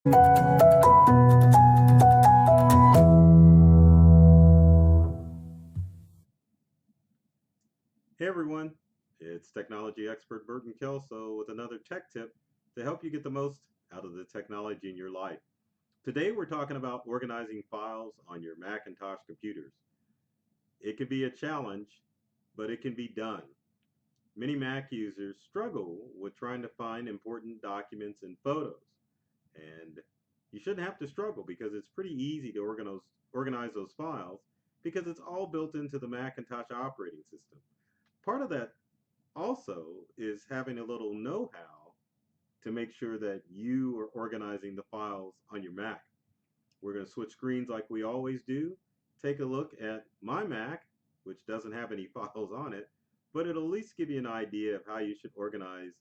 Hey everyone, it's technology expert Burton Kelso with another tech tip to help you get the most out of the technology in your life. Today we're talking about organizing files on your Macintosh computers. It can be a challenge, but it can be done. Many Mac users struggle with trying to find important documents and photos, and you shouldn't have to struggle because it's pretty easy to organize those files because it's all built into the Macintosh operating system. Part of that also is having a little know-how to make sure that you are organizing the files on your Mac. We're going to switch screens like we always do. Take a look at my Mac, which doesn't have any files on it, but it'll at least give you an idea of how you should organize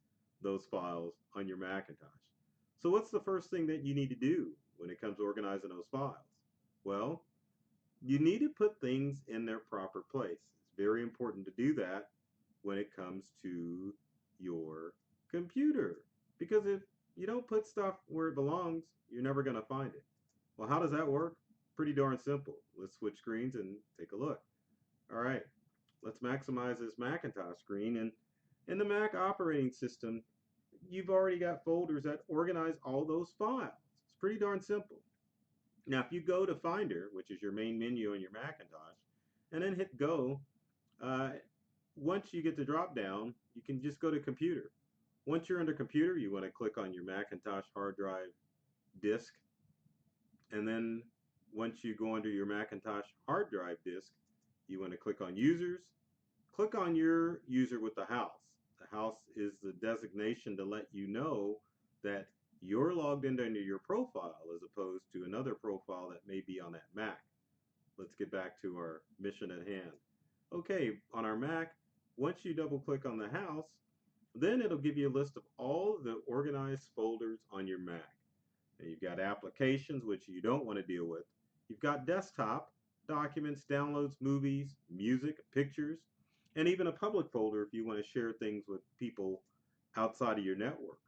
those files on your Macintosh. So what's the first thing that you need to do when it comes to organizing those files? Well, you need to put things in their proper place. It's very important to do that when it comes to your computer. Because if you don't put stuff where it belongs, you're never going to find it. Well, how does that work? Pretty darn simple. Let's switch screens and take a look. All right, let's maximize this Macintosh screen. And in the Mac operating system, you've already got folders that organize all those files. It's pretty darn simple. Now, if you go to Finder, which is your main menu on your Macintosh, and then hit Go, uh, once you get the drop down, you can just go to Computer. Once you're under Computer, you want to click on your Macintosh hard drive disk, and then once you go under your Macintosh hard drive disk, you want to click on Users. Click on your user with the house. The house is the designation to let you know that you're logged into your profile as opposed to another profile that may be on that Mac. Let's get back to our mission at hand. Okay, on our Mac, once you double click on the house, then it'll give you a list of all the organized folders on your Mac. And you've got applications, which you don't want to deal with. You've got desktop, documents, downloads, movies, music, pictures, and even a public folder if you want to share things with people outside of your network.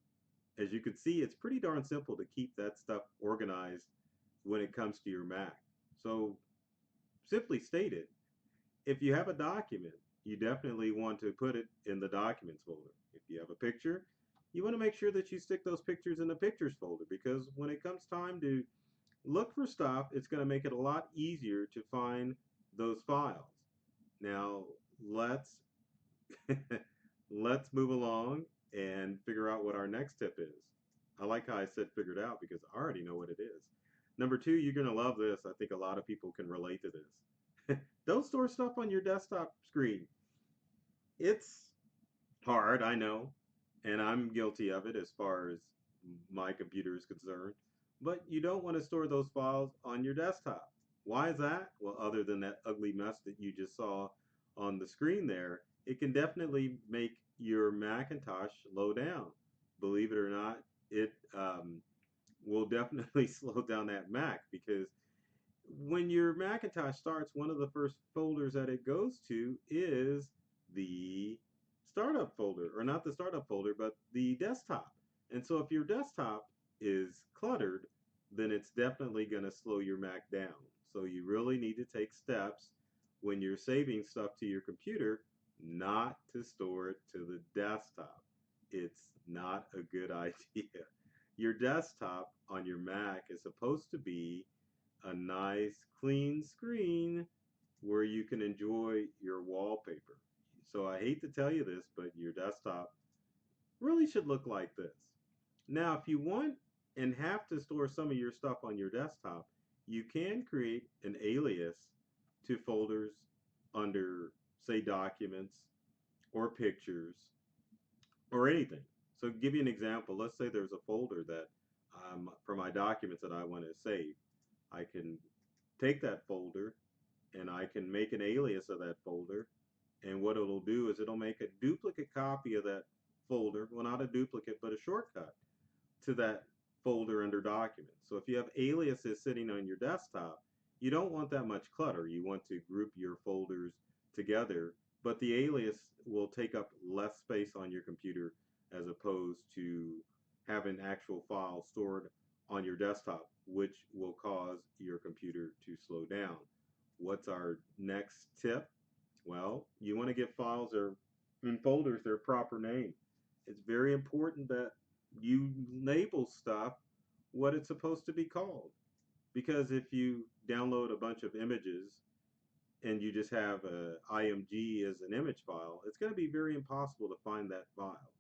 As you can see, it's pretty darn simple to keep that stuff organized when it comes to your Mac. So, simply stated, if you have a document, you definitely want to put it in the documents folder. If you have a picture, you want to make sure that you stick those pictures in the pictures folder because when it comes time to look for stuff, it's going to make it a lot easier to find those files. Now, let's move along and figure out what our next tip is. I like how I said figured out because I already know what it is. Number two, you're going to love this. I think a lot of people can relate to this. Don't store stuff on your desktop screen. It's hard, I know, and I'm guilty of it as far as my computer is concerned. But you don't want to store those files on your desktop. Why is that? Well, other than that ugly mess that you just saw on the screen there, it can definitely make your Macintosh slow down. Believe it or not, it will definitely slow down that Mac because when your Macintosh starts, one of the first folders that it goes to is the startup folder, or not the startup folder, but the desktop. And so if your desktop is cluttered, then it's definitely going to slow your Mac down. So you really need to take steps when you're saving stuff to your computer not to store it to the desktop. It's not a good idea. Your desktop on your Mac is supposed to be a nice clean screen where you can enjoy your wallpaper. So I hate to tell you this, but your desktop really should look like this. Now, if you want and have to store some of your stuff on your desktop, you can create an alias to folders under, say, documents or pictures or anything. So, to give you an example, let's say there's a folder that for my documents that I want to save. I can take that folder and I can make an alias of that folder. And what it'll do is it'll make a duplicate copy of that folder. Well, not a duplicate, but a shortcut to that folder under documents. So if you have aliases sitting on your desktop, you don't want that much clutter. You want to group your folders together, but the alias will take up less space on your computer as opposed to having actual files stored on your desktop, which will cause your computer to slow down. What's our next tip? Well, you want to give files or in folders their proper name. It's very important that you label stuff what it's supposed to be called. Because if you download a bunch of images and you just have a IMG as an image file, it's going to be very impossible to find that file.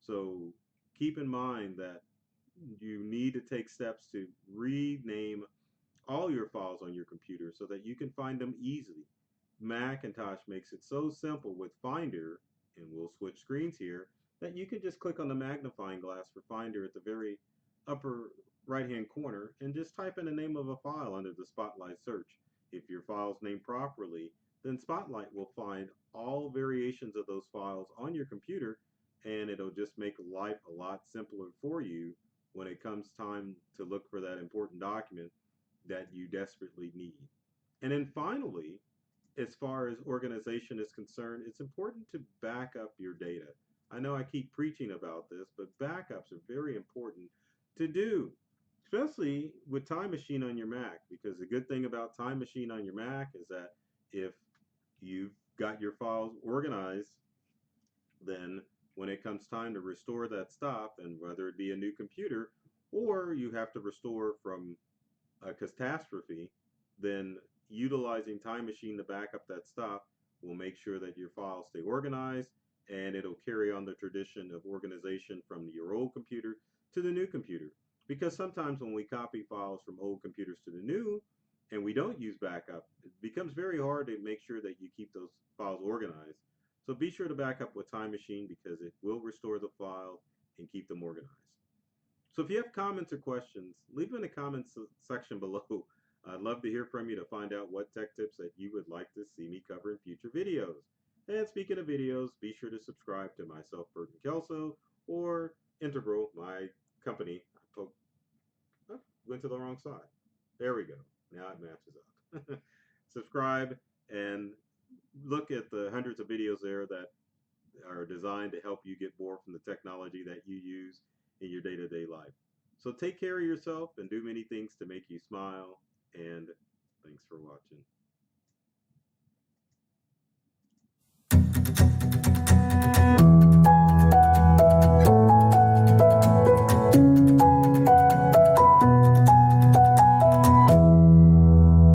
So keep in mind that you need to take steps to rename all your files on your computer so that you can find them easily. Macintosh makes it so simple with Finder, and we'll switch screens here, that you can just click on the magnifying glass for Finder at the very upper right hand corner and just type in the name of a file under the Spotlight search. If your file's named properly, then Spotlight will find all variations of those files on your computer, and it'll just make life a lot simpler for you when it comes time to look for that important document that you desperately need. And then finally, as far as organization is concerned, it's important to back up your data. I know I keep preaching about this, but backups are very important to do, especially with Time Machine on your Mac, because the good thing about Time Machine on your Mac is that if you've got your files organized, then when it comes time to restore that stuff, and whether it be a new computer or you have to restore from a catastrophe, then utilizing Time Machine to back up that stuff will make sure that your files stay organized, and it'll carry on the tradition of organization from your old computer to the new computer. Because sometimes when we copy files from old computers to the new and we don't use backup, it becomes very hard to make sure that you keep those files organized. So be sure to back up with Time Machine because it will restore the file and keep them organized. So if you have comments or questions, leave them in the comments section below. I'd love to hear from you to find out what tech tips that you would like to see me cover in future videos. And speaking of videos, be sure to subscribe to myself, Burton Kelso, or Integral, my company. Oh, went to the wrong side. There we go. Now it matches up. Subscribe and look at the hundreds of videos there that are designed to help you get more from the technology that you use in your day-to-day life. So take care of yourself and do many things to make you smile. And thanks for watching.